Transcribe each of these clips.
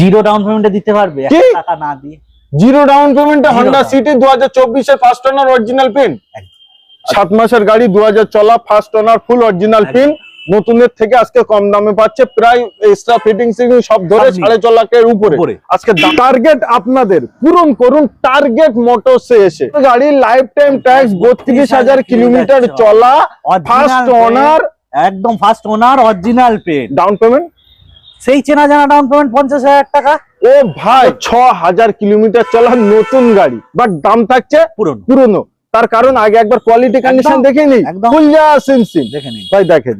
Zero down পেমেন্টে দিতে পারবে, 1 টাকা না দিয়ে। জিরো ডাউন পেমেন্টে হন্ডা সিটি 2024 এর ফার্স্ট ওনার অরিজিনাল পিন, 7 মাসের গাড়ি, 2000 চলা, first owner, full original pin, নতুনের থেকে আজকে কম দামে পাচ্ছে, প্রায় এক্সট্রা ফিটিং সিটিং সব ধরে 4.5 লাখের উপরে আজকে। টার্গেট আপনাদের পূরণ করুন টার্গেট মোটরসে এসে। গাড়ির লাইফ টাইম ট্যাক্স 32,000 কিলোমিটার চলা, ফার্স্ট ওনার, একদম first owner, original paint. Down payment সেই চেনা জানা ডাউন পেমেন্ট 50,000 টাকা। ও ভাই 6,000 কিলোমিটার চলা নতুন গাড়ি, বাট দাম থাকছে পুরনো। তার কারণ আগে একবার কোয়ালিটি কন্ডিশন দেখে নিই, ফুল যা সিনসিন দেখে নিই ভাই। দেখেন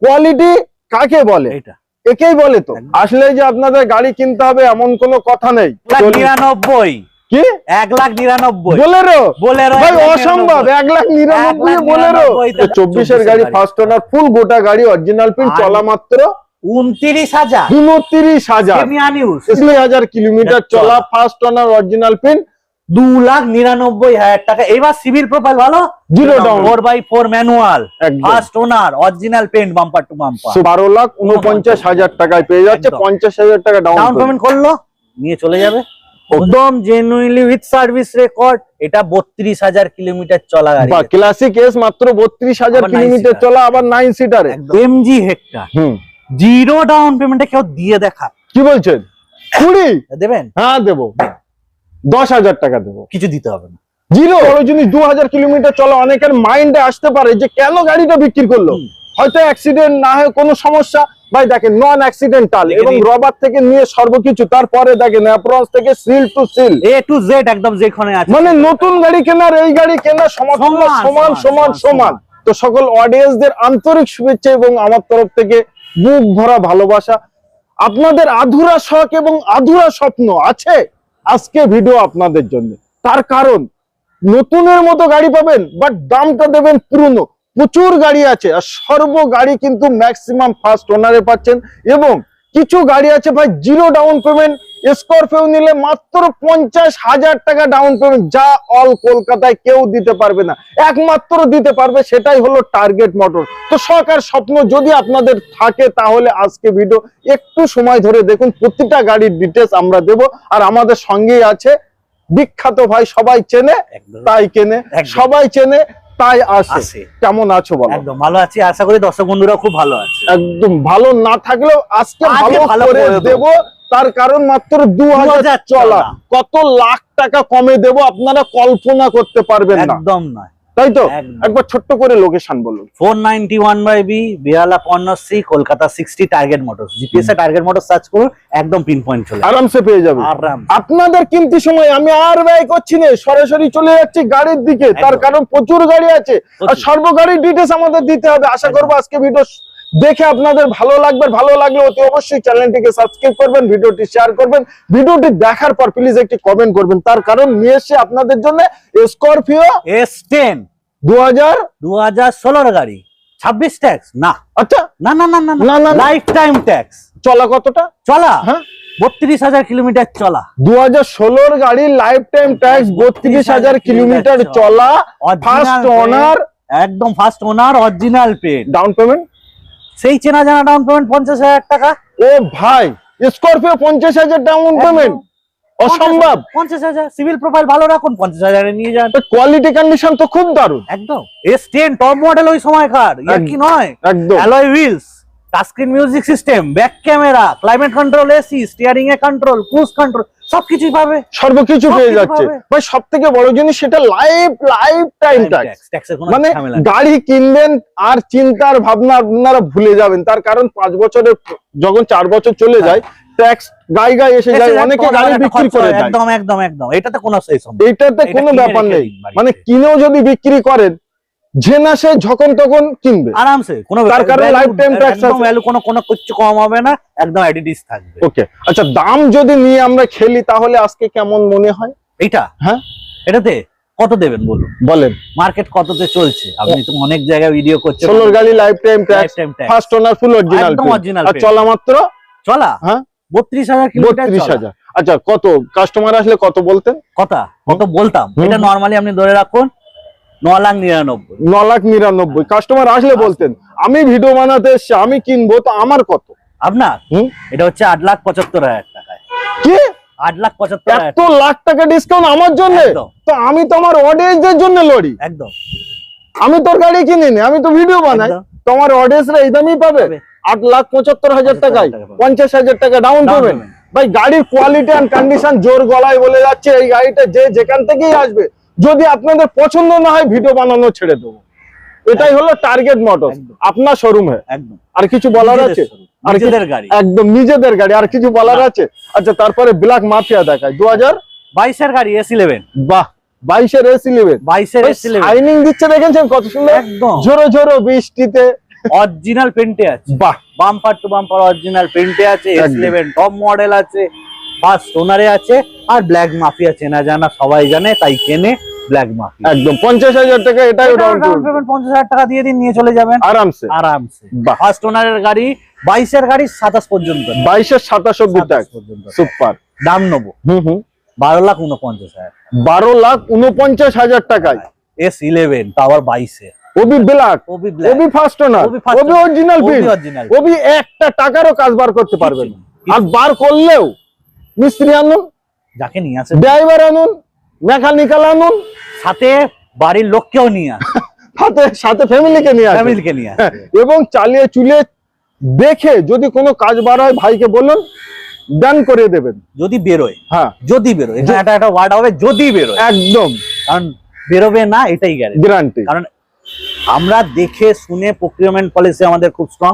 কোয়ালিটি কাকে বলে, এটা একেই বলে। তো আসলে যে আপনাদের গাড়ি কিনতে হবে এমন কোনো কথা নেই। 1,99,000 কি 1,99,000 বোলেরো ভাই, অসম্ভব। 1,99,000 বোলেরো। 24 এর গাড়ি, ফার্স্ট ওনার, ফুল গোটা গাড়ি, অরিজিনাল পিন, চলা মাত্র 29,000 29,000 কিলোমিটার চলা, ফার্স্ট ওনার, অরিজিনাল পিন, 2,99,000 টাকা। এবার সিভিল প্রোফাইল ভালো, zero down, 4x4 manual, first owner, original paint, bumper to bumper, 12,49,000 টাকায় পেয়ে যাচ্ছে। 50,000 টাকা ডাউন পেমেন্ট করলো, নিয়ে চলে যাবে একদম জেনুইনলি উইথ সার্ভিস রেকর্ড। এটা 32,000 কিলোমিটার চলা গাড়ি, ক্লাসিক এস, মাত্র 32,000 কিলোমিটার চলা, আবার 9 সিটারে এমজি হেক্টর। জিরো ডাউন পেমেন্টে কেউ দিয়ে দেখা, কি বলছেন? 20 দেবেন? হ্যাঁ দেবো, 10,000 টাকা দেবো, কিছু দিতে হবে না। জিরো জিনিস 2,000 কিলোমিটার চলা। অনেকের মাইন্ডে আসতে পারে যে কেন গাড়িটা বিক্রি করলো, হয়তো অ্যাক্সিডেন্ট না হয় কোনো সমস্যা। ভাই দেখেন নন অ্যাক্সিডেন্টাল এবং রবার থেকে নিয়ে সর্বকিছু, তারপরে দেখেন অ্যাপ্রোচ থেকে seal to seal, A to Z একদম যেখানে আছে। মানে নতুন গাড়ি কেনার এই গাড়ি কেনার সমতুল্য, সমান সমান সমান। তো সকল অডিয়েন্সদের আন্তরিক শুভেচ্ছা এবং আমার তরফ থেকে বুক ভরা ভালোবাসা। আপনাদের আধুরা শখ এবং আধুরা স্বপ্ন আছে, আজকে ভিডিও আপনাদের জন্য। তার কারণ নতুনের মতো গাড়ি পাবেন, বাট দামটা দেবেন পুরনো। প্রচুর গাড়ি আছে, আর সর্ব গাড়ি কিন্তু ম্যাক্সিমাম ফার্স্ট ওনারে পাচ্ছেন। এবং কিছু গাড়ি আছে ভাই জিরো ডাউন পেমেন্ট, স্করপিও নিলে মাত্র 50,000 টাকা ডাউন পেমেন্ট, যা অল কলকাতায় কেউ দিতে পারবে না, একমাত্র দিতে পারবে সেটাই হলো টার্গেট মোটর। তো শখ আর স্বপ্ন যদি আপনাদের থাকে তাহলে আজকে ভিডিও একটু সময় ধরে দেখুন, প্রতিটা গাড়ির ডিটেলস আমরা দেব। আর আমাদের সঙ্গেই আছে বিখ্যাত ভাই, সবাই চেনে তাই কেনে, সবাই চেনে তাই আসে। কেমন আছো বলো? একদম ভালো আছি, আশা করি দর্শক বন্ধুরা খুব ভালো আছে। একদম ভালো না থাকলেও আজকে ভালো করে দেব। তার কারণ মাত্র 2,000 চলা, কত লাখ টাকা কমে দেব আপনারা কল্পনা করতে পারবেন না। একদম নয়, তাই তো? একবার ছোট্ট করে লোকেশন বলুন। 491/B, Behala Parnashree, Kolkata 60, target motors. GPS a target motors search করুন, একদম পিন পয়েন্ট চলে আরামসে পেয়ে যাবে। আপনাদের কিনতে সময় আমি আর ব্যয় করছি না, সরাসরি চলে যাচ্ছি গাড়ির দিকে। তার কারণ প্রচুর গাড়ি আছে, আর সর্ব গাড়ির ডিটেইলস আমাদের দিতে হবে। আশা করবো আজকে ভিডিও দেখে আপনাদের ভালো লাগবে। ভালো লাগলে অতি অবশ্যই চ্যানেলটিকে সাবস্ক্রাইব করবেন, ভিডিওটি শেয়ার করবেন, ভিডিওটি দেখার পর প্লিজ একটি কমেন্ট করবেন। তার কারণ নিয়ে এসে আপনাদের জন্য স্করপিও S10 2016 গাড়ি, 26 ট্যাক্স না। আচ্ছা না না না না না, লাইফ টাইম ট্যাক্স। চলা কতটা চলা? হ্যাঁ 32,000 কিলোমিটার চলা। 2016 গাড়ি, লাইফ টাইম ট্যাক্স, 32,000 কিলোমিটার চলা, ফার্স্ট ওনার, একদম first owner, original paint. Down payment সেই চেনা জানা ডাউন পেমেন্ট 50,000 টাকা। ও ভাই স্করপিও 50,000 ডাউন পেমেন্ট, অসম্ভব। 50,000 সিভিল প্রোফাইল ভালো রাখুন, 50,000 এ নিয়ে যান। কোয়ালিটি কন্ডিশন তো খুব দারুণ। একদম S10 টপ মডেল ওই সময়কার, কি নয়? একদম alloy wheels, touch screen music system, back camera, climate control, AC, steering এ কন্ট্রোল, ক্রুজ কন্ট্রোল, সবকিছুই পাবে, সর্বকিছু পেয়ে যাচ্ছে। ভাই সবথেকে বড় জিনিস সেটা লাইফ টাইম ট্যাক্স। মানে গাড়ি কিনবেন আর চিন্তার ভাবনা আপনারা ভুলে যাবেন। তার কারণ 5 বছরের যখন 4 বছর চলে যায়, ট্যাক্স গায়ে এসে যায়, অনেকে গাড়ি বিক্রি করে দেয়। একদম একদম একদম, এটাতে কোনো ব্যাপার নেই। মানে কিনেও যদি বিক্রি করেন, যে না সে যখন তখন কিনবে আরামসে, কোনো তার কারণে লাইফ টাইম ট্যাক্স একদম ভ্যালু কোনো কিছু কম হবে না, একদম অ্যাডিটিস থাকবে। ওকে আচ্ছা, দাম যদি নিয়ে আমরা খেলি তাহলে আজকে কেমন মনে হয়? এটা হ্যাঁ, এটাতে কত দেবেন বলুন? বলেন মার্কেট কততে চলছে? আপনি তো অনেক জায়গায় ভিডিও করছেন। 16 গাড়ি, life time tax, first owner, full original, আর চলা মাত্র চলা হ্যাঁ 32,000 কিলোমিটার। 32,000। আচ্ছা কত কাস্টমার আসলে কত বলতেন? কত বলতাম? এটা নরমালি আপনি ধরে রাখুন 9,99,000। 9,99,000 কাস্টমার আসলে বলতেন আমি ভিডিও বানাতে এসেছি, আমি কিনবো, তো আমার কত? আপনার এটা হচ্ছে 8,75,000 টাকায়। 8,75,000 এত লাখ টাকা ডিসকাউন্ট আমার জন্য? একদম। তো আমি তো আমার অডিয়েন্সদের জন্য লড়ি। একদম আমি তোর গাড়ি কিনিনি, আমি তো ভিডিও বানাই। একদম। তোমার অডিয়েন্সরা এই দামই পাবে? পাবে। 8,75,000 টাকায় টাকা পাবে। 50,000 টাকা ডাউন Down পেমেন্ট। payment। ভাই গাড়ির কোয়ালিটি এন্ড কন্ডিশন জোর গলায় বলে যাচ্ছে, এই গাড়িটা যে যেখান থেকেই আসবে, যদি আপনাদের পছন্দ না হয় ভিডিও বানানো ছেড়ে দেবো। এটাই হলো টার্গেট মোটরস একদম। আপনার শোরুমে। একদম আর কিছু বলার নিজেদের আছে? showroom, আর কি- নিজেদের গাড়ি। একদম নিজেদের গাড়ি, আর কিছু বলার আছে? আচ্ছা, তারপরে ব্ল্যাক মাফিয়া দেখায় 22 এর গাড়ি S11, বাহ, 22-এর S11 22 এর S11 শাইনিং দিচ্ছে, দেখেছেন কত সুন্দর? একদম ঝোরো ঝোরো বৃষ্টিতে। অরিজিনাল পেন্টে আছে, বাহ, বাম্পার টু বাম্পার অরিজিনাল পেন্টে আছে। একদম। S11 টপ মডেল আছে, ফার্স্ট ওনারে আছে। আর ব্ল্যাক মাফিয়া চেনা জানা সবাই জানে, তাই কেনে ব্ল্যাক মাফিয়া। একদম 50,000 টাকা এটাই ডাউন ডাউন পেমেন্ট 50,000 টাকা দিয়ে দিন, নিয়ে চলে যাবেন আরামসে। আরামসে। বাহ। ফার্স্ট ওনারের গাড়ি 22 এর গাড়ি 27 পর্যন্ত, 22-এর 27 অব্দি 27 টাকা। পর্যন্ত সুপার। দাম নেবো 12,49,000। 12,49,000 টাকায় S11 তা আবার 22 এর, ওবি ব্ল্যাক, ওবি ব্ল্যাক, ওবি ফার্স্ট ওনার, ওবি first ওবি owner, অরিজিনাল ওবি বিল, original। ওবি একটা টাকারও কাজ বার করতে পারবেন না। কিছু- আর বার করলেও মিস্ত্রি আনুন, যাকে নিয়ে আসে ড্রাইভার আনুন, মেকানিক্যাল আনুন, সাথে বাড়ির লোককেও নিয়ে আসে, সাথে সাথে ফ্যামিলিকে নিয়ে আসুন। ফ্যামিলিকে নিয়ে আসে। এবং চালিয়ে চুলিয়ে দেখে যদি কোনো কাজ বার হয় ভাইকে বলুন, ডান করে দেবেন। যদি বেরোয়, হ্যাঁ, যদি বেরোয়, এখানে একটা ওয়ার্ড হবে যদি বেরোয়, একদম কারণ বেরোবে না এটাই গ্যারেন্টি। গ্যারান্টি। কারণ আমরা দেখে শুনে, প্রক্রিয়মেন্ট পলিসি আমাদের খুব স্ট্রং,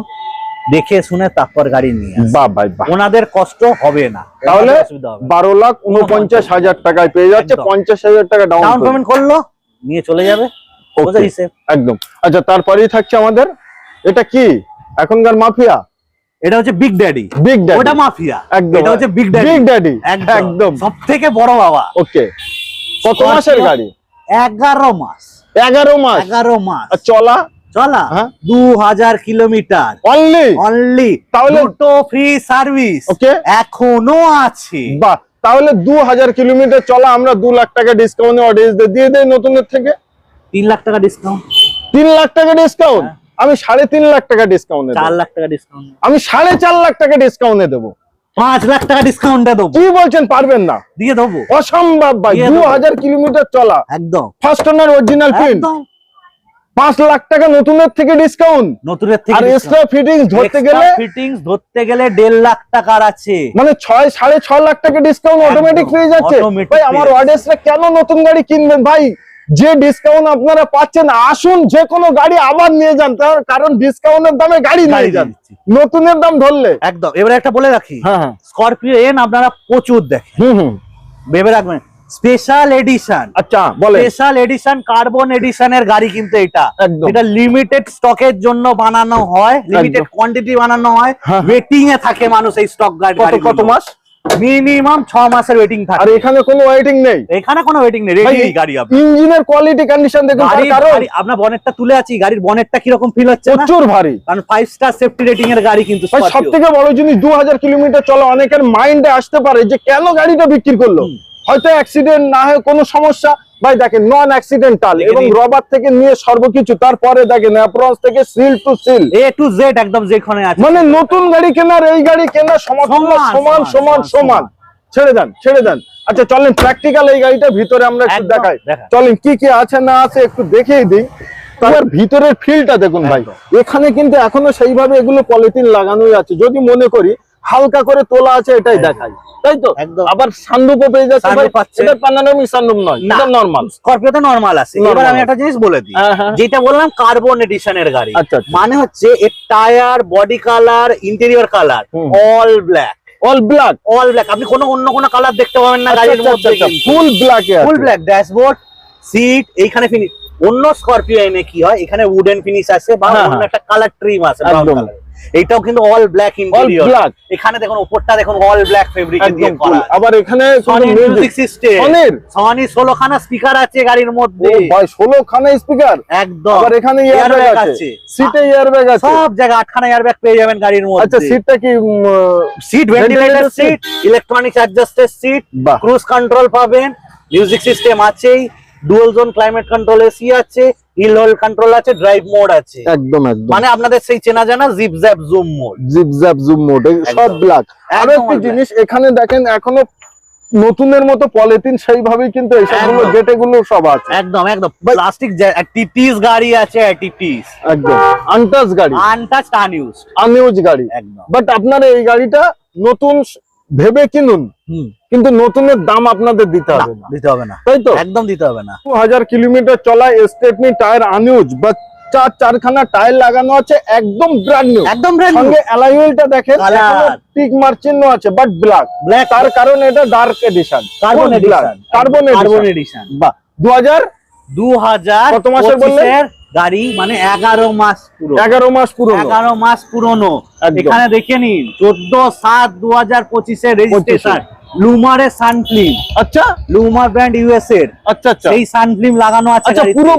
দেখে শুনে তারপর গাড়ি নিয়ে আসি। বাহ ভাই বাহ। ওনাদের কষ্ট হবে না, তাহলে ওনাদের অসুবিধা হবে না। 12,49,000 টাকায় পেয়ে যাচ্ছে, একদম। 50,000 টাকা ডাউন ডাউন পেমেন্ট করলো, নিয়ে চলে যাবে। বোঝা হিসেব। একদম। আচ্ছা, তারপরেই থাকছে আমাদের এটা কি এখনকার মাফিয়া, এটা হচ্ছে বিগ ড্যাডি, বিগ ড্যাডি। ওটা মাফিয়া, একদম। এটা হচ্ছে বিগ ড্যাডি। বিগ ড্যাডি একদম সব থেকে বড় বাবা। ওকে। কত মাসের গাড়ি? 11 মাস। 11 মাস। 11 মাস আর চলা চলা হ্যাঁ। 2000 কিলোমিটার অনলি। তাহলে দুটো ফ্রি সার্ভিস ওকে এখনো আছে। বাহ, তাহলে 2000 কিলোমিটার চলা আমরা 2 লাখ টাকা ডিসকাউন্টে অডিয়েন্স দিয়ে দেই নতুনের থেকে। 3 লাখ টাকা ডিসকাউন্ট, 3 লাখ টাকা ডিসকাউন্ট, আমি 3.5 লাখ টাকা ডিসকাউন্টে 4 লাখ টাকা ডিসকাউন্ট, আমি 4.5 লাখ টাকা ডিসকাউন্টে দেবো। 5 লাখ টাকা ডিসকাউন্টে দেবো, কি বলছেন, পারবেন না? দিয়ে দেবো অসম্ভব ভাই। দিয়ে দেবো। 2000 কিলোমিটার চলা, একদম ফার্স্ট ওনার অরিজিনাল প্রিন্ট, একদম 5 লাখ টাকা নতুনের থেকে ডিসকাউন্ট। নতুনের আর থেকে এক্সট্রা ফিটিংস ধরতে গেলে ফিটিংস ধরতে গেলে 1.5 লাখ টাকার আছে। মানে 6.5 লাখ টাকা ডিসকাউন্ট একদম, অটোমেটিক পেয়ে যাচ্ছে। automatic ভাই পেয়ে আমার যাচ্ছে। অডিয়েন্সরা কেন নতুন গাড়ি কিনবেন ভাই? যে ডিসকাউন্ট আপনারা পাচ্ছেন, আসুন যে কোনো গাড়ি আবার নিয়ে যান, কারণ ডিসকাউন্টের দামে গাড়ি নিয়ে যান, দিচ্ছি। নতুনের দাম ধরলে। একদম। এবারে একটা বলে রাখি, হ্যাঁ হ্যাঁ, স্করপিও এন আপনারা প্রচুর দেখেন, হুম, ভেবে রাখবেন স্পেশাল এডিশন, আচ্ছা বলে। স্পেশাল এডিশন কার্বন এডিশনের গাড়ি কিন্তু এটা, একদম। এটা লিমিটেড স্টকের জন্য বানানো হয়, লিমিটেড কোয়ান্টিটি বানানো হয়, হ্যাঁ। ওয়েটিং এ থাকে মানুষ এই স্টক গাড়ি। কত মাস? মিনিমাম 6 মাসের ওয়েটিং আর থাকে। এখানে কোনো ওয়েটিং নেই, এখানে কোনো ওয়েটিং নেই, রেডি গাড়ি আপনার। ইঞ্জিনের কোয়ালিটি কন্ডিশন দেখুন, তার কারণ আপনার বনেটটা তুলে আছি, গাড়ির বনেটটা কিরকম ফিল হচ্ছে না? প্রচুর ভারী। কারণ 5 স্টার সেফটি রেটিং এর গাড়ি কিন্তু ভাই সব Scorpio। থেকে বড় জিনিস, 2000 কিলোমিটার চলা, অনেকের মাইন্ডে আসতে পারে যে কেন গাড়িটা বিক্রি করলো। হয়তো অ্যাক্সিডেন্ট না হয় কোনো সমস্যা, ভাই দেখেন নন অ্যাক্সিডেন্টাল এবং রবার থেকে নিয়ে সর্বকিছু, তারপরে দেখেন অ্যাপ্রোচ থেকে seal to seal, A to Z একদম যেখানে আছে। মানে নতুন গাড়ি কেনার এই গাড়ি কেনার সমতুল্য, সমান সমান সমান। ছেড়ে দেন। আচ্ছা চলেন প্র্যাকটিক্যাল এই গাড়িটা ভিতরে আমরা একটু একদম, দেখাই। দেখাই। চলেন কি কি আছে না আছে একটু দেখিয়ে দিই। তার ভিতরের ফিলটা দেখুন ভাই, একদম। এখানে কিন্তু এখনো সেইভাবে এগুলো পলিথিন লাগানোই আছে, যদি মনে করি হালকা করে তোলা আছে এটাই দেখাই, তাই তো? একদম। আবার সানরুফও পেয়ে যাচ্ছে ভাই, sunroof পাচ্ছে। এটা প্যানোরামিক সানরুফ নয়, না, এটা নরমাল। স্করপিওতে নরমাল আছে। Normal এবার আমি আছে। একটা জিনিস বলে দিই, হ্যাঁ, হ্যাঁ। যেটা বললাম কার্বন এডিশনের গাড়ি, আচ্ছা, আচ্ছা। মানে হচ্ছে এর tyre, body colour, interior colour hmm. All black, all black, all black. আপনি অন্য কোনো কালার দেখতে পাবেন না গাড়ির মধ্যে, ফুল ব্ল্যাকে ফুল ব্ল্যাক। ড্যাশবোর্ড, সিট, এইখানে ফিনিশ। অন্য স্করপিও এনে কি হয়, এখানে উডেন ফিনিশ আছে বা হ্যাঁ, অন্য হ্যাঁ। একটা কালার ট্রিম আছে ব্রাউন একদম। কালার। এইটাও কিন্তু all black all interior. Black, এখানে দেখুন উপরটা দেখুন অল ব্ল্যাক ফেব্রিক দিয়ে একদম করা। আবার এখানে সনি মিউজিক সিস্টেম, সনির সনি 16 খানা স্পিকার আছে গাড়ির মধ্যে, ভাই 16 খানা স্পিকার, একদম। আবার এখানে এয়ারব্যাগ Airbag আছে, সিটে এয়ারব্যাগ আছে, সব জায়গায় 8খানা এয়ারব্যাগ পেয়ে যাবেন গাড়ির মধ্যে। আচ্ছা সিটটা কি seat ventilator seat, electronic adjusted seat, বাহ। ক্রুজ কন্ট্রোল পাবেন, মিউজিক সিস্টেম আছেই, dual zone climate control AC আছে, হিল হোল্ড কন্ট্রোল আছে, ড্রাইভ মোড আছে, একদম মানে আপনাদের সেই চেনা জানা zip zap zoom mode. Zip zap zoom mode সব একদম। ব্ল্যাক। আর একদম একটা all জিনিস এখানে দেখেন এখনো নতুনের মতো পলিথিন সেইভাবেই কিন্তু এইসবগুলো একদম। গেটেগুলো সব আছে একদম একদম প্লাস্টিক টিটিস গাড়ি আছে, টিটিস একদম আনটাচ গাড়ি, আনটাচড আনইউজড। আনইউজ গাড়ি। একদম। বাট আপনারা এই গাড়িটা নতুন ভেবে কিনুন, কিন্তু নতুনের দাম আপনাদের দিতে হবে না, দিতে হবে না, তাই তো? একদম দিতে হবে না। 2000 কিলোমিটার চলা স্টেপনি টায়ার আনইউজ, বা চারখানা টায়ার লাগানো আছে, একদম ব্র্যান্ড নিউ। একদম brand new। সঙ্গে অ্যালয়েলটা দেখেন, Color। এখনো টিক মার্ক চিহ্ন আছে, বাট ব্ল্যাক। ব্ল্যাক তার কারণ এটা dark edition, carbon edition, carbon carbon edition. Edition. বাহ, 2000 কত মাসের বললেন? গাড়ি, মানে 11 মাস পুরো, 11 মাস পুরনো। 11 মাস পুরনো। একদম। এখানে দেখে নিন 14/7/2025 এর রেজিস্ট্রেশন, লুমারের সানফিল্ম, আচ্ছা লুমার ব্র্যান্ড ইউএস এর, আচ্ছা আচ্ছা সেই সানফিল্ম লাগানো আছে আচ্ছা, গাড়িতে। পুরো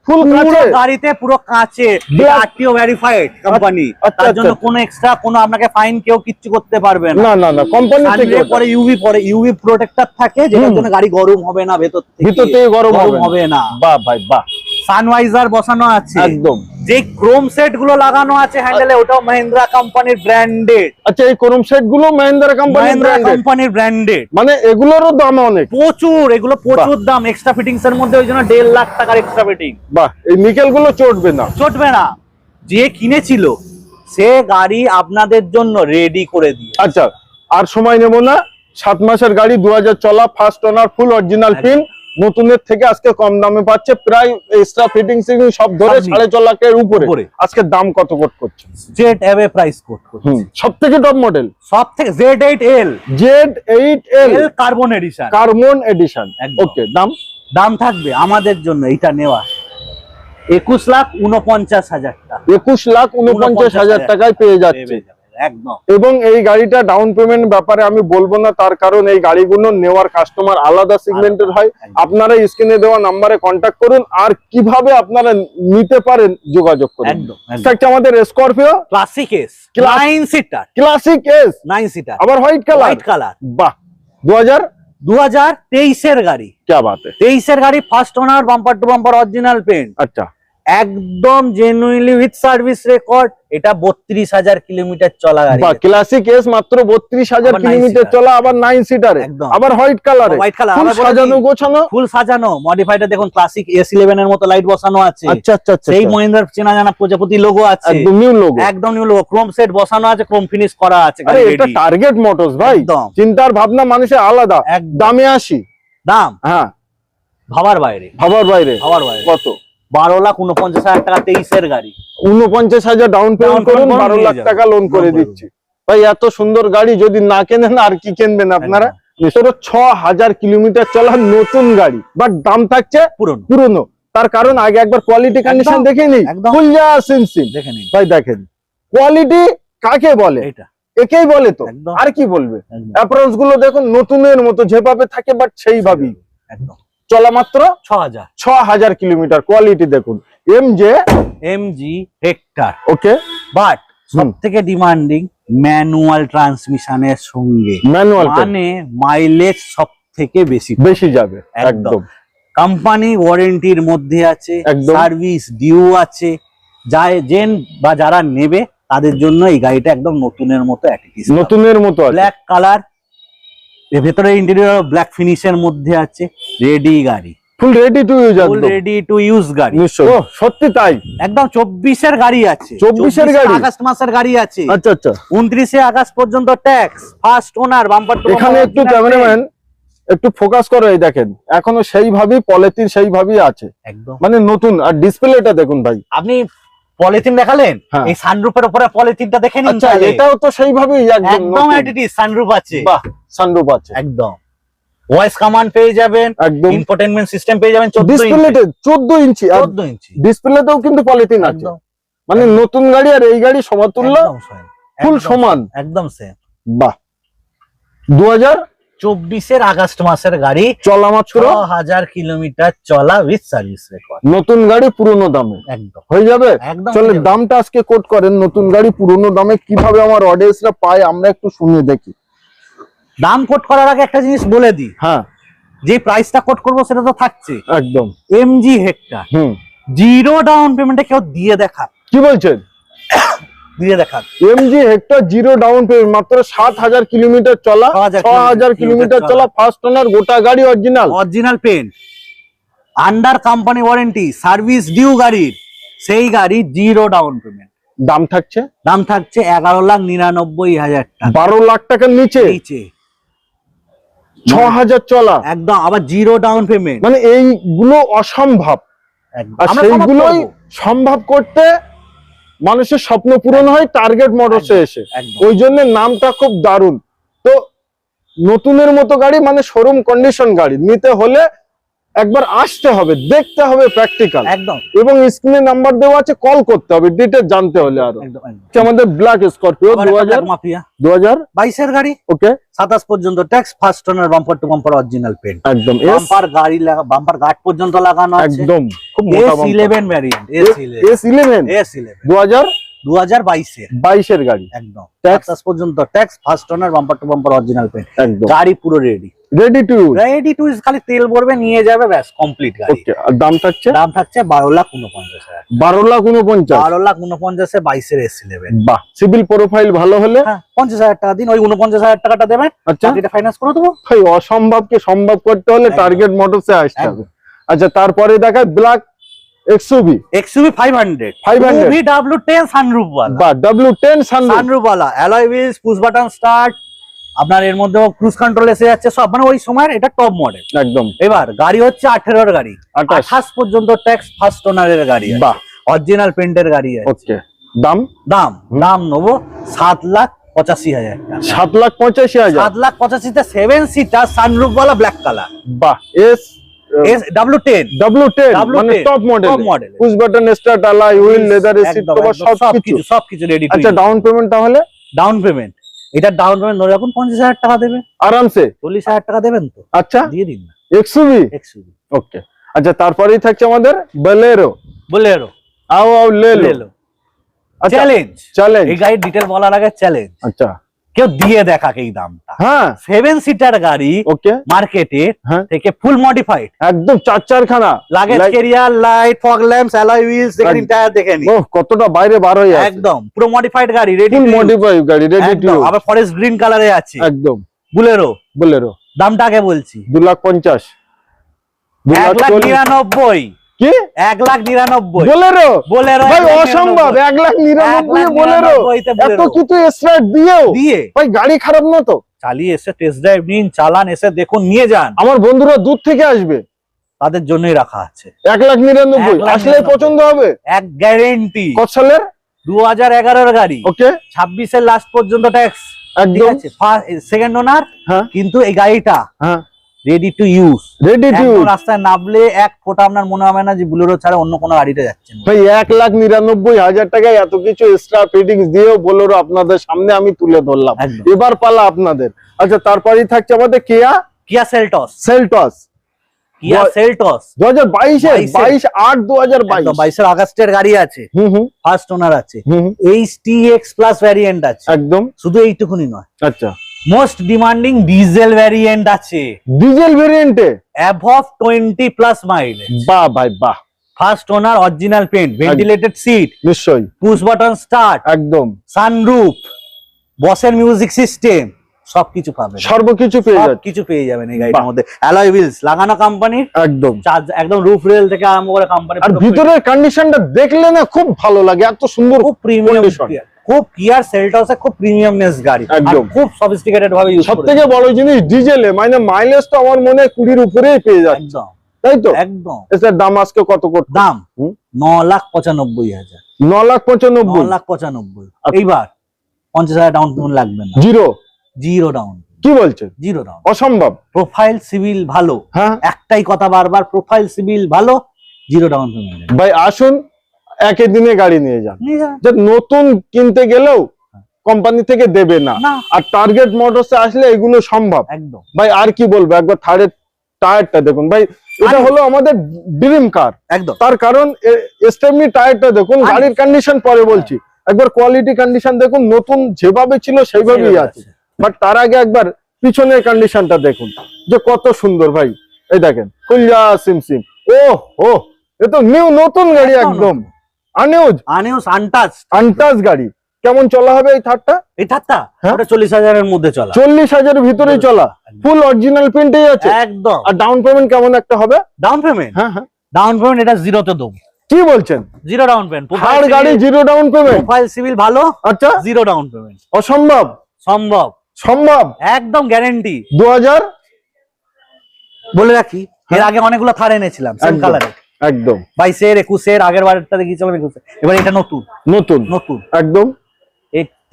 ফুল পুরো কাছে। গাড়িতে পুরো কাঁচে, Black। RTO verified company. আচ্ছা, তার জন্য আচ্ছা। কোনো এক্সট্রা কোনো আপনাকে ফাইন কেউ কিচ্ছু করতে পারবে না। না না না, কোম্পানি থেকে সানরুফের পরে ইউভি প্রোটেক্টর থাকে, যেটার জন্য গাড়ি গরম হবে না, ভেতর ভিতর থেকে গরম হবে না। বাহ ভাই বাহ, সানভাইজার বসানো আছে, একদম। যে ক্রোম সেট গুলো লাগানো আছে হ্যান্ডেলে, ওটাও মহিন্দ্রা কোম্পানির ব্র্যান্ডেড, আচ্ছা এই ক্রোম সেট গুলো মহিন্দ্রা কোম্পানির মহিন্দ্রা ব্র্যান্ডেড, কোম্পানির ব্র্যান্ডেড। মানে এগুলোরও দাম অনেক। প্রচুর, এগুলো প্রচুর দাম। এক্সট্রা ফিটিংস এর মধ্যে ওই জন্য 1.5 লাখ টাকার এক্সট্রা ফিটিং। বাহ, এই নিকেল গুলো চটবে না, চটবে না। যে কিনেছিল সে গাড়ি আপনাদের জন্য রেডি করে দিয়ে। আচ্ছা আর সময় নেব না, 7 মাসের গাড়ি, 2000 চলা, first owner, full original pin, নতুনের থেকে আজকে কম দামে পাচ্ছে, প্রায় এক্সট্রা ফিটিং সব ধরে সব নিয়ে। 4.5 লাখের উপরে। উপরে। আজকে দাম কত কোট করছে? জেড অ্যাওয়ে প্রাইস কোড করছে। সব থেকে টপ মডেল সব থেকে Z8L Z8L carbon edition. Carbon addition. একদম। ওকে, দাম দাম থাকবে আমাদের জন্য এটা নেওয়া 21,49,000 টাকা। 21,49,000 টাকায় পেয়ে যাচ্ছে। একদম। এবং এই গাড়িটা ডাউন পেমেন্ট ব্যাপারে আমি বলবো না, তার কারণ এই গাড়িগুলো নেওয়ার কাস্টমার আলাদা সেগমেন্টের হয়। একদম। আপনারা স্ক্রিনে দেওয়া নাম্বারে কন্ট্যাক্ট করুন, আর কিভাবে আপনারা নিতে পারেন যোগাযোগ করুন। একদম। থাকছে আমাদের Scorpio classic S, Class- 9 seater, classic S, 9 seater, আবার হোয়াইট কালার। White colour. বাহ, 2023 এর গাড়ি। क्या बात है। 23 এর গাড়ি, first owner, bumper to bumper original paint, আচ্ছা, একদম জেনুইনলি উইথ সার্ভিস রেকর্ড। এটা 32,000 কিলোমিটার চলা গাড়ি। বাহ, ক্লাসিক এস মাত্র 32,000 আবার 9 কিলোমিটার সিটার। চলা, আবার 9 সিটারে, একদম। আবার হোয়াইট কালারে, হোয়াইট কালার, ফুল সাজানো গোছানো। ফুল সাজানো, মডিফাইডে দেখুন ক্লাসিক S11 এর মতো লাইট বসানো আছে। আচ্ছা আচ্ছা আচ্ছা, সেই মহিন্দ্রার চেনা জানা প্রজাপতি লোগো আছে, একদম নিউ লোগো, একদম নিউ লোগো, ক্রোম সেট বসানো আছে, ক্রোম ফিনিশ করা আছে। আরে গাড়ি এটা ready। টার্গেট মোটরস ভাই, একদম। চিন্তার ভাবনা মানুষের আলাদা, একদম। দামে আসি। দাম হ্যাঁ, ভাবার বাইরে, ভাবার বাইরে। ভাবার বাইরে। কত? 12,49,000 টাকা 23 এর গাড়ি। 49,000 ডাউন পেমেন্ট করুন, করুন, 12 নিয়ে লাখ যাবেন। টাকা লোন করে লোন করে দিচ্ছি। ভাই এত সুন্দর গাড়ি যদি না কেনেন আর কি কিনবেন আপনারা? নিশ্চয় 6,000 কিলোমিটার চলা নতুন গাড়ি, বাট দাম থাকছে পুরনো। পুরনো। তার কারণ আগে একবার কোয়ালিটি কন্ডিশন একদম, দেখে নিই। একদম। ফুলজা সিনসিন দেখে নিন ভাই, দেখেন কোয়ালিটি কাকে বলে, এটা। একেই বলে তো, একদম। আর কি বলবে? একদম। অ্যাপ্রোচ গুলো দেখুন নতুনের মতো যেভাবে থাকে, বাট সেইভাবেই একদম। চলা মাত্র 6,000। 6,000 কিলোমিটার। কোয়ালিটি দেখুন, এমজে MG Hector, okay, but hmm. সব থেকে ডিমান্ডিং ম্যানুয়াল ট্রান্সমিশনের সঙ্গে, ম্যানুয়াল মানে মাইলেজ সব থেকে বেশি। বেশি যাবে। একদম। একদম কোম্পানি ওয়ারেন্টির মধ্যে আছে, একদম। সার্ভিস ডিউ আছে। বা যারা নেবে তাদের জন্য এই গাড়িটা একদম নতুনের মতো অ্যাটিটিউড। নতুনের মতো আছে। ব্ল্যাক কালার, এর ভেতরে ইন্টেরিয়র ব্ল্যাক ফিনিশের মধ্যে আছে। রেডি গাড়ি, ফুল রেডি টু ইউজ, ফুল একদম রেডি টু ইউজ গাড়ি। নিশ্চয়। ও সত্যি তাই, একদম 24 এর গাড়ি আছে। 24 এর গাড়ি? আগস্ট মাসের গাড়ি আছে। আচ্ছা আচ্ছা। 29 আগস্ট পর্যন্ত tax, first owner, bumper two এখানে একটু ক্যামেরাম্যান একটু ফোকাস করে, এই দেখেন এখনো সেইভাবেই পলিথিন সেইভাবেই আছে, একদম। মানে নতুন। আর ডিসপ্লেটা দেখুন ভাই, আপনি পলিথিন দেখালেন, হ্যাঁ। এই সানরুফের উপরে পলিথিনটা দেখে নিন। আচ্ছা তাহলে। এটাও তো সেইভাবেই একদম একদম নতুন। অ্যাটিটিউড, সানরুফ আছে। বাহ, সানরুফ আছে, একদম। ভয়েস কমান্ড পেয়ে যাবেন, একদম। ইনফোটেইনমেন্ট সিস্টেম পেয়ে যাবেন 14 ইঞ্চি। ডিসপ্লেতে 14 ইঞ্চি, আর 14 ইঞ্চি। ডিসপ্লেতেও কিন্তু পলিথিন আছে, একদম। মানে নতুন গাড়ি আর এই গাড়ি সমতুল্য, একদম same, ফুল একদম সমান। same, একদম সেম। বাহ, 2024 আগস্ট মাসের গাড়ি, চলা মাত্র 6,000 কিলোমিটার চলা উইথ সার্ভিস রেকর্ড। নতুন গাড়ি পুরনো দামে একদম হয়ে যাবে। একদম চলে হয়ে যাবে। দামটা আজকে কোট করেন, নতুন গাড়ি পুরনো দামে কিভাবে আমার অডিয়েন্সরা পায় আমরা একটু শুনে দেখি। দাম কোট করার আগে একটা জিনিস বলে দিই, হ্যাঁ যে প্রাইসটা কোট করবো সেটা তো থাকছে। একদম। এমজি হেক্টর, জিরো ডাউন পেমেন্টে কেউ দিয়ে দেখা। কি বলছেন? দিয়ে দেখান। MG Hector zero down payment, মাত্র 7,000 কিলোমিটার চলা, 6,000 কিলোমিটার চলা, ফার্স্ট ওনার, গোটা গাড়ি original paint, under company warranty, service due গাড়ির, সেই গাড়ি জিরো ডাউন পেমেন্ট। দাম থাকছে 11,99,000 টাকা, 12 লাখ টাকার নিচে, 6,000 চলা একদম, আবার জিরো ডাউন পেমেন্ট। মানে এইগুলো অসম্ভব, আর সেইগুলোই সম্ভব করতে মানুষের স্বপ্ন পূরণ হয় টার্গেট মোটরসে এসে, ওই জন্য নামটা খুব দারুণ। তো নতুনের মতো গাড়ি, মানে শোরুম কন্ডিশন গাড়ি নিতে হলে একবার আসতে হবে, দেখতে হবে প্র্যাকটিক্যাল একদম, এবং স্ক্রিনে নাম্বার দেওয়া আছে, কল করতে হবে ডিটেইলস জানতে হলে। আরো আমাদের ব্ল্যাক স্করপিও 2022 এর গাড়ি, ওকে, 27 পর্যন্ত tax, first owner, bumper to bumper original paint, একদম বাম্পার গাড়ি বাম্পার গার্ড পর্যন্ত লাগানো আছে, একদম খুব মোটা বাম্পার। S11 ভ্যারিয়েন্ট, S11 2022 এর গাড়ি, একদম 27 পর্যন্ত tax, first owner, bumper to bumper original paint, একদম গাড়ি পুরো রেডি টু ইউজ, খালি তেল ভরবে নিয়ে যাবে, ব্যাস কমপ্লিট গাড়ি। ওকে, আর দাম থাকছে 12,49,000, 12,49,000, 12,49,000 22 এর S11। বাহ, সিভিল প্রোফাইল ভালো হলে 50,000 টাকা দিন, ওই 49,000 টাকাটা দেবেন, আচ্ছা এটা ফাইন্যান্স করে দেবো। ভাই অসম্ভবকে সম্ভব করতে হলে টার্গেট মোটরসে আসতে হবে। আচ্ছা, তারপরে দেখায় ব্ল্যাক XUV 500 VW10 সানরুফ ওয়ালা, বা W10 সানরুফ ওয়ালা, alloy wheels, push button start, আপনার এর মধ্যে ক্রুজ কন্ট্রোল এসে যাচ্ছে সব, মানে ওই সময়ের এটা টপ মডেল একদম। এবার গাড়ি হচ্ছে 18 এর গাড়ি, 28 পর্যন্ত ট্যাক্স, ফার্স্ট ওনারের গাড়ি, বাহ, অরিজিনাল পেন্টের গাড়ি আছে। ওকে, দাম নেবো 7,85,000 টাকা, 7,85,000, 7,85,000 তে 7 সিটার সানরুফ ওয়ালা ব্ল্যাক কালার, বাহ, W10 মানে top model, push button start, alloy wheel, leather seat cover, সবকিছু রেডি। আচ্ছা, ডাউন পেমেন্ট তাহলে? ডাউন পেমেন্ট, এটা ডাউন পেমেন্ট ধরে রাখুন 50,000 টাকা দেবেন আরামসে, 40,000 টাকা দেবেন তো, আচ্ছা দিয়ে দিন না। XUV, ওকে। আচ্ছা, তারপরেই থাকছে আমাদের বোলেরো লেলো, চ্যালেঞ্জ। এই গাড়ির ডিটেল বলার আগে চ্যালেঞ্জ, আচ্ছা কেউ দিয়ে দেখাক এই দামটা। হ্যাঁ, 7 সিটার গাড়ি, ওকে, মার্কেটে থেকে ফুল মডিফাইড, একদম 4 luggage carrier, light, fog lamps, alloy wheels, দেখেন টায়ার দেখেন, ওহ কতটা বাইরে বার হয়ে আছে, একদম পুরো মডিফাইড গাড়ি, রেডি ফুল মডিফাইড গাড়ি, রেডি টু ইউজ, আবার ফরেস্ট গ্রিন কালারে আছে, একদম বোলেরো। দামটা আগে বলছি, 2,50,000, 1,99,000, কি 1,99,000 বোলেরো ভাই, অসম্ভব, 1,99,000 বোলেরো, এত কিছু স্টার্ট দিয়ে ভাই গাড়ি খারাপ না তো? চালিয়ে এসে টেস্ট ড্রাইভ নিন, চালান, এসে দেখুন, নিয়ে যান। আমার বন্ধুরা দূর থেকে আসবে, তাদের জন্যই রাখা আছে। 1,99,000 আসলে পছন্দ হবে, এক গ্যারেন্টি। কত সালের? 2011 এর গাড়ি, ওকে, 26 এর লাস্ট পর্যন্ত ট্যাক্স, একদম সেকেন্ড ওনার, কিন্তু এই গাড়িটা রেডি টু ইউজ, রাস্তায় নামলে এক ফোঁটা আপনার মনে হবে না যে বুলেরো ছাড়া অন্য কোনো গাড়িতে যাচ্ছেন ভাই। 1,99,000 টাকায় এত কিছু এক্সট্রা ফিটিংস দিয়েও বুলেরো আপনাদের সামনে আমি তুলে ধরলাম, এবার পালা আপনাদের। আচ্ছা, তারপরেই থাকছে আমাদের কিয়া সেলটস 2022 এর আগস্টের গাড়ি আছে, ফার্স্ট ওনার আছে, HTX প্লাস ভ্যারিয়েন্ট আছে, একদম, শুধু এইটুকুনি নয়, আচ্ছা মোস্ট ডিমান্ডিং ডিজেল ভ্যারিয়েন্ট আছে, ডিজেল ভ্যারিয়েন্টে অ্যাবভ 20+ মাইলেজ, বাহ ভাই বাহ, first owner, original paint, ventilated seat, নিশ্চয়ই, পুশ বাটন স্টার্ট, একদম, সানরুফ, বসের মিউজিক সিস্টেম, সবকিছু পাবেন, সবকিছু পেয়ে যাবেন এই গাড়িটার মধ্যে। অ্যালয় হুইলস লাগানো কোম্পানির, একদম রুফ রেল থেকে আরম্ভ করে কোম্পানি, আর ভিতরের কন্ডিশনটা দেখলে না খুব ভালো লাগে, এত সুন্দর, খুব প্রিমিয়াম, খুব কিয়া সেলটসে খুব প্রিমিয়ামনেস গাড়ি, একদম খুব সফিস্টিকেটেড ভাবে ইউজ করে। সবথেকে বড় জিনিস ডিজেলে মানে মাইলেজ তো আমার মনে হয় 20 উপরেই পেয়ে যাচ্ছে, একদম, তাই তো, একদম। এটার দাম আজকে কত করতে? দাম 9,95,000, 9,95,000। এইবার 50,000 ডাউন পেমেন্ট লাগবে না, জিরো ডাউন। কি বলছেন? জিরো ডাউন, অসম্ভব। প্রোফাইল সিভিল ভালো, হ্যাঁ, একটাই কথা বারবার, প্রোফাইল সিভিল ভালো, জিরো ডাউন পেমেন্ট। ভাই আসুন, একই দিনে গাড়ি নিয়ে যান, যে নতুন কিনতে গেলেও কোম্পানি থেকে দেবে না, আর টার্গেট মোটরসে আসলে এগুলো সম্ভব, একদম ভাই। আর কি বলবো, একবার থার্ডের টায়ারটা দেখুন ভাই, এটা হলো আমাদের ড্রিম কার, একদম। তার কারণ স্টেপনি টায়ারটা দেখুন, গাড়ির কন্ডিশন পরে বলছি, একবার কোয়ালিটি কন্ডিশন দেখুন, নতুন যেভাবে ছিল সেইভাবেই আছে, বাট তার আগে একবার পিছনের কন্ডিশনটা দেখুন যে কত সুন্দর ভাই। এই দেখেন, কুল্লা সিমসিম, ও এ তো নিউ, নতুন গাড়ি, একদম আনটাচ গাড়ি, কেমন চলা হবে এই থারটা? এই থারটা হ্যাঁ? ওটা 40,000-এর মধ্যে চলা। 40,000-এর ভিতরেই চলা, ফুল অরিজিনাল প্রিন্টেই আছে একদম। আর ডাউন পেমেন্ট কেমন একটা হবে? ডাউন পেমেন্ট, হ্যাঁ হ্যাঁ, ডাউন পেমেন্ট এটা জিরোতে দেবো। কি বলছেন? জিরো ডাউন পেমেন্ট, থার গাড়ি zero down payment? Profile civil ভালো, আচ্ছা, জিরো ডাউন পেমেন্ট। অসম্ভব? সম্ভব, সম্ভব, একদম গ্যারান্টি। 2000 বলে রাখি, এর আগে অনেকগুলো থার এনেছিলাম সেম একদম, কালারে, একদম 22-এর 21-এর, আগের বারটা দেখিয়েছিলাম 21-এর, এবার এটা নতুন নতুন নতুন একদম।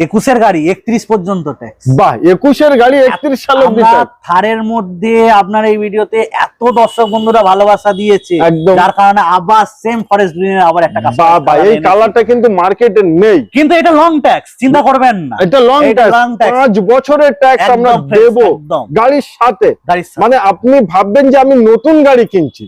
21-এর গাড়ি 31 পর্যন্ত ট্যাক্স। বাহ, 21-এর গাড়ি 31 সাল অবধি আমরা ট্যাক্স। থারের মধ্যে আপনার এই ভিডিওতে এত দর্শক বন্ধুরা ভালোবাসা দিয়েছে, একদম। যার কারণে আবার সেম ফরেস্ট গ্রিনের আবার একটা বাহ, এই কালারটা কিন্তু মার্কেটে নেই, কিন্তু এটা লং ট্যাক্স, চিন্তা করবেন না, এটা লং ট্যাক্স, 5 বছরের ট্যাক্স আমরা দেব গাড়ির সাথে। মানে আপনি ভাববেন যে আমি নতুন গাড়ি কিনছি,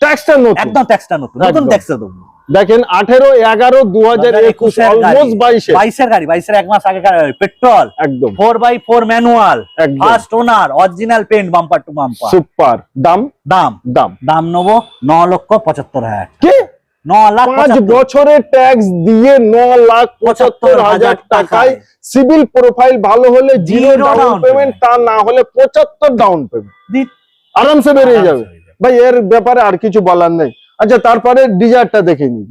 ট্যাক্সটা নতুন, একদম ট্যাক্সটা নতুন, নতুন ট্যাক্সটা দেব। দেখেন 18/11/2021 অলমোস্ট 22-এর গাড়ি, 22-এর এক মাস আগে পেট্রোল, একদম 4x4 manual, first owner, original paint, bumper to bumper, super. দাম দাম দাম দাম নেবো 9,75,000। কি 9,75,000 5 বছরের ট্যাক্স দিয়ে 9,75,000 টাকায় সিভিল প্রোফাইল ভালো হলে জিরো ডাউন পেমেন্ট, তা না হলে 75 ডাউন পেমেন্ট আরামসে বেরিয়ে যাবে ভাই। এর ব্যাপারে আর কিছু বলার নেই। আচ্ছা, তারপরে ডিজায়ারটা দেখে নি।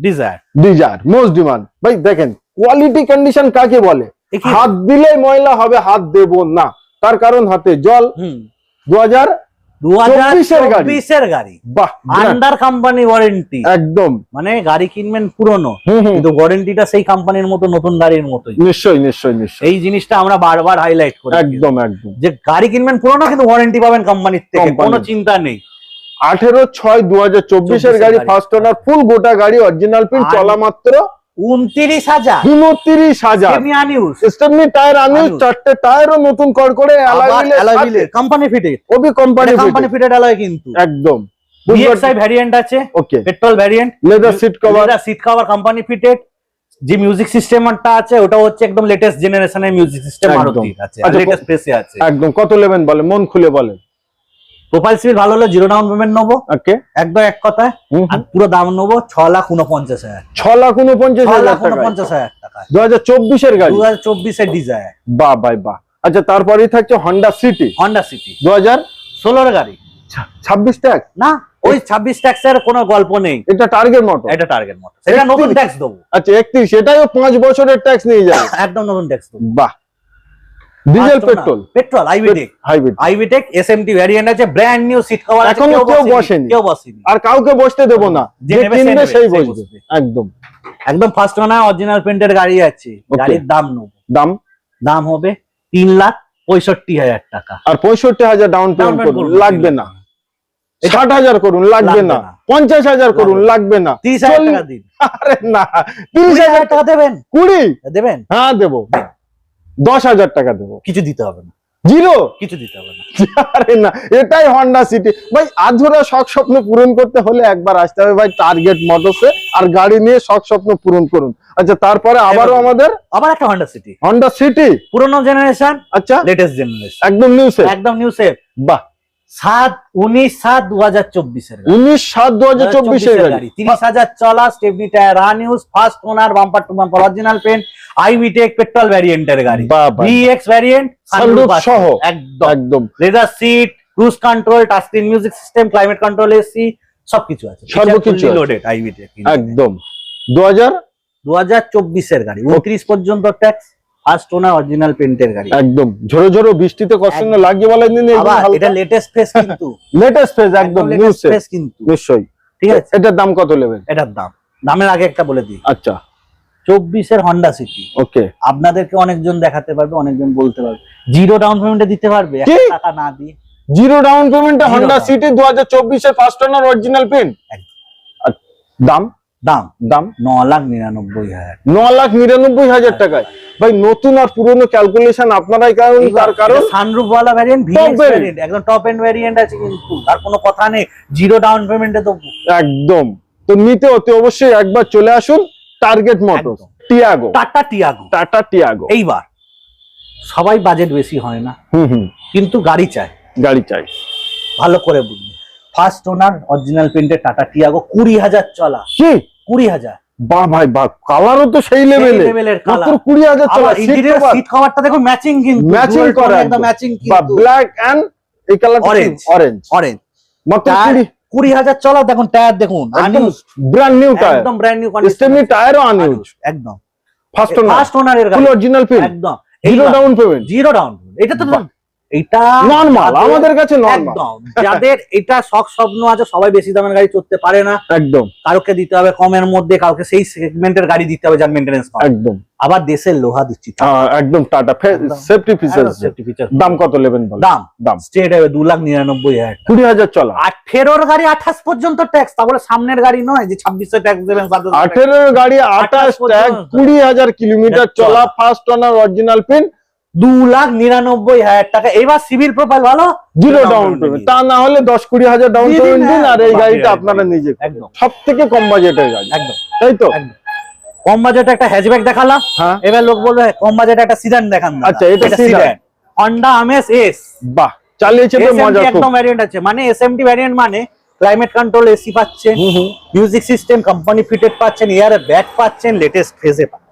ডিজায়ার মোস্ট ডিমান্ড ভাই। দেখেন কোয়ালিটি কন্ডিশন কাকে বলে, হাত দিলে ময়লা হবে, হাত দেব না, তার কারণ হাতে জল। 2024-এর গাড়ি, বাহ, আন্ডার কোম্পানি ওয়ারেন্টি একদম। মানে গাড়ি কিনবেন পুরনো, কিন্তু ওয়ারেন্টিটা সেই কোম্পানির মতো, নতুন গাড়ির মতোই। নিশ্চয়ই নিশ্চয়ই নিশ্চয়ই, এই জিনিসটা আমরা বারবার হাইলাইট করি। একদম একদম, যে গাড়ি কিনবেন পুরনো কিন্তু ওয়ারেন্টি পাবেন কোম্পানির থেকে, কোনো চিন্তা নেই। 18/6/2024-এর গাড়ি, ফার্স্ট ওনার, ফুল গোটা গাড়ি, অরিজিনাল প্রিন্ট, চলা মাত্র 29,000। 29,000 স্টেপনি টায়ার আনইউজ, 4টে টায়ারও নতুন কড়কড়ে অ্যালয় কোম্পানি ফিটেড, ওবি কোম্পানি ফিটেড অ্যালয় কিন্তু একদম। VXI ভ্যারিয়েন্ট আছে, okay, petrol variant, leather seat cover company fitted. যে মিউজিক সিস্টেমটা আছে ওটা হচ্ছে একদম লেটেস্ট জেনারেশনের মিউজিক সিস্টেম মারুতির আছে, আর লেটেস্ট প্রেসে আছে একদম। কত নেবেন বলে, মন খুলে বলেন। প্রোফাইল সিভিল ভালো হলে জিরো ডাউন পেমেন্ট নেবো, ওকে, একদম এক কথায়। আর পুরো দাম নেবো 6,49,000। 6,49,000 টাকা 2024-এর গাড়ি, 2024-এর ডিজায়ার। বাহ ভাই বাহ। আচ্ছা, তারপরেই থাকছে হন্ডা সিটি, 2016-এর গাড়ি। 26 ট্যাক্স না, ওই 26 ট্যাক্সের কোনো গল্প নেই, এটা টার্গেট মোটর, এটা টার্গেট মোটর, এটা নতুন ট্যাক্স দেবো। আচ্ছা 31, এটাও 5 বছরের ট্যাক্স নিয়ে যাবে, একদম নতুন ট্যাক্স দেবো। বাহ। Diesel petrol hybrid SMT variant আছে, ব্র্যান্ড নিউ সিট কভার আছে, এখনো কেউ বসেনি আর কাউকে বসতে দেব না, যে কিনবে সেই বসবে। একদম একদম ফার্স্ট ওনার অরিজিনাল প্রিন্টের গাড়ি আছে। গাড়ির দাম নেব, দাম হবে 3,65,000 টাকা। আর 65,000 ডাউন পেমেন্ট করুন, লাগবে না। 60,000 করুন, লাগবে না। 50,000 করুন, লাগবে না। 30,000 টাকা দিন। আরে না, 30,000 টাকা দেবেন? 20 দেবেন? হ্যাঁ দেবো। 10,000 টাকা দেবো, কিছু দিতে হবে না, জিরো, কিছু দিতে হবে না। আরে না, এটাই হন্ডা সিটি ভাই। আধুরা শখ স্বপ্ন পূরণ করতে হলে একবার আসতে হবে ভাই টার্গেট মোটরসে, আর গাড়ি নিয়ে শখ স্বপ্ন পূরণ করুন। আচ্ছা, তারপরে আবারও আমাদের আবার একটা হন্ডা সিটি, পুরনো জেনারেশন, আচ্ছা লেটেস্ট জেনারেশন, একদম নিউ সেফ। বাহ, 19/7/2024-এর 19/7/2024-এর গাড়ি, 30,000 চলা, stepney tyre unused, first owner, bumper to bumper, original paint, i-VTEC petrol ভ্যারিয়েন্টের গাড়ি, VX ভ্যারিয়েন্ট সানরুফ সহ, একদম leather seat, cruise control, touch screen music system, climate control, AC, সবকিছু আছে, সর্বকিছু লোডেড আইভিটেক একদম। 2024-এর গাড়ি, 29 পর্যন্ত ট্যাক্স, ফার্স্ট ওনার, অরিজিনাল পেন্টের গাড়ি, একদম। ঝোড়ো ঝোড়ো বৃষ্টিতে কষ্ট না লাগিয়ে বলেন দিন, এটা লেটেস্ট ফেস কিন্তু, লেটেস্ট ফেস একদম নিউ সেফ কিন্তু, নিশ্চয়ই। ঠিক আছে, এটার দাম কত নেবেন? এটার দামের আগে একটা বলে দিই। আচ্ছা, 24-এর হন্ডা সিটি, ওকে, আপনাদেরকে অনেকজন দেখাতে পারবে, অনেকজন বলতে পারবে জিরো ডাউন পেমেন্টে দিতে পারবে, 1 টাকা না দিয়ে জিরো ডাউন পেমেন্টে হন্ডা সিটি 2024-এর ফার্স্ট ওনার, অরিজিনাল পেন্ট। দাম 9,99,000, 9,99,000 টাকায় ভাই। নতুন আর পুরনো ক্যালকুলেশন আপনারাই কারণ, তার কারণ সানরুফ ওয়ালা ভ্যারিয়েন্ট, VX ভ্যারিয়েন্ট, একদম টপ এন্ড ভ্যারিয়েন্ট আছে, কিন্তু আর কোনো কথা নেই, জিরো ডাউন পেমেন্টে দেবো একদম। তো নিতে হতে অবশ্যই একবার চলে আসুন টার্গেট মোটরস, টাটা টিয়াগো। এইবার সবাই বাজেট বেশি হয় না, কিন্তু গাড়ি চাই, ভালো করে বুঝুন। ফার্স্ট ওনার, অরিজিনাল প্রিন্টের টাটা টিয়াগো, 20,000 চলা, 20,000 বাহ ভাই বাহ, কালারও তো সেই লেভেলের মাত্র 20,000 চলা। সিট কভারটা দেখুন ম্যাচিং, কিন্তু ম্যাচিং করা একদম ম্যাচিং, বা ব্ল্যাক এন্ড এই কালারটা অরেঞ্জ মাত্র 20,000 চলা। দেখুন টায়ার দেখুন, ব্র্যান্ড নিউ টায়ার, একদম ব্র্যান্ড নিউ কন্ডিশন, স্টেপনি টায়ারও আনইউজ, একদম ফার্স্ট ওনারের গাড়ি, ফুল অরিজিনাল ফিল, একদম zero down payment, zero down. এটা তো এটা নরমাল, আমাদের কাছে নরমাল একদম। যাদের এটা শখ স্বপ্ন আছে, সবাই বেশি দামের গাড়ি চড়তে পারে না, একদম কাউকে দিতে হবে কমের মধ্যে, কাউকে সেই সেগমেন্টের গাড়ি দিতে হবে যার মেইনটেনেন্স কম, একদম। আবার দেশের লোহা দিচ্ছি, একদম টাটা সেফটি ফিচার। দাম কত নেবেন বল? দাম স্ট্রেট হবে 2,99,000, 20,000 চলা। 18 গাড়ি 28 পর্যন্ত ট্যাক্স, তারপরে সামনের গাড়ি নয় যে 26 ট্যাক্স দেবেন, 18 গাড়ি 28 ট্যাক্স, 20,000 কিলোমিটার চলা, ফার্স্ট ওনার অরিজিনাল পিন, 2,99,000 টাকা। এবার সিভিল প্রোফাইল ভালো, জিরো ডাউন পেমেন্ট, তা না হলে 10-20,000 ডাউন পেমেন্ট দিন আর এই গাড়িটা আপনারা নিজে। একদম সব থেকে কম বাজেটের গাড়ি, একদম তাই তো। কম বাজেটে একটা হ্যাচব্যাক দেখালাম, এবার লোক বলবে কম বাজেটে একটা সিডান দেখান। আচ্ছা, এটা সিডান Honda Amaze S, বাহ, চালিয়েছে তো মজা খুব। একদম ভ্যারিয়েন্ট আছে, মানে SMT ভ্যারিয়েন্ট, মানে ক্লাইমেট কন্ট্রোল এসি পাচ্ছেন, মিউজিক সিস্টেম কোম্পানি ফিটেড পাচ্ছেন, এয়ার ব্যাগ পাচ্ছেন, লেটেস্ট ফেজে পাচ্ছেন।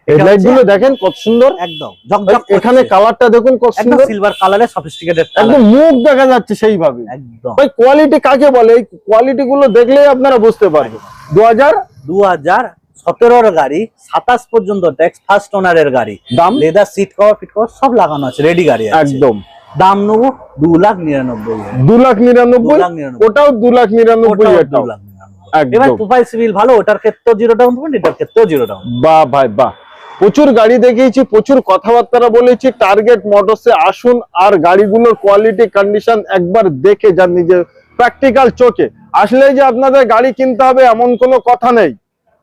হেডলাইট গুলো দেখেন কত সুন্দর, একদম ঝকঝক। এখানে কালারটা দেখুন কত সুন্দর, সিলভার কালারের সফিস্টিকেটেড, একদম মুখ দেখা যাচ্ছে সেইভাবে। একদম ভাই কোয়ালিটি কাকে বলে, এই কোয়ালিটি গুলো দেখলেই আপনারা বুঝতে পারবেন। 2017 গাড়ি, 27 পর্যন্ত ট্যাক্স, ফার্স্ট ওনারের গাড়ি, দাম leather seat cover fit cover সব লাগানো আছে, রেডি গাড়ি আছে একদম। দাম নেবো 2,99,000, 2,99,000, ওটাও 2,99,000 টাকা। এবার প্রোফাইল সিভিল ভালো, ওটার ক্ষেত্রেও জিরো ডাউন পেমেন্ট, এটার ক্ষেত্রেও জিরো ডাউন। বাহ ভাই বাহ, প্রচুর গাড়ি দেখিয়েছি, প্রচুর কথাবার্তা বলেছি। টার্গেট মোটরসে আসুন আর গাড়িগুলোর কোয়ালিটি কন্ডিশন একবার দেখে যান নিজের প্র্যাকটিক্যাল চোখে। আসলে যে আপনাদের গাড়ি কিনতে হবে এমন কোনো কথা নেই,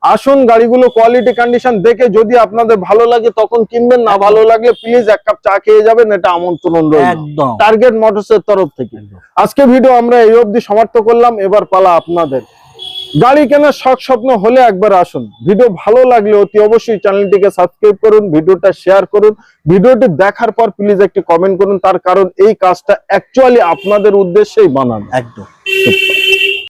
আসুন গাড়িগুলো কোয়ালিটি কন্ডিশন দেখে যদি আপনাদের ভালো লাগে তখন কিনবেন, না ভালো লাগলে প্লিজ এক কাপ চা খেয়ে যাবেন, এটা আমন্ত্রণ রইল টার্গেট মোটরসের তরফ থেকে। আজকে ভিডিও আমরা এই অবধি সমাপ্ত করলাম, এবার পালা আপনাদের। গাড়ি কেনার শখ স্বপ্ন হলে একবার আসুন। ভিডিও ভালো লাগলে অতি অবশ্যই চ্যানেলটিকে সাবস্ক্রাইব করুন, ভিডিওটা শেয়ার করুন, ভিডিওটি দেখার পর প্লিজ একটি কমেন্ট করুন, তার কারণ এই কাজটা অ্যাকচুয়ালি আপনাদের উদ্দেশ্যেই বানানো। একদম।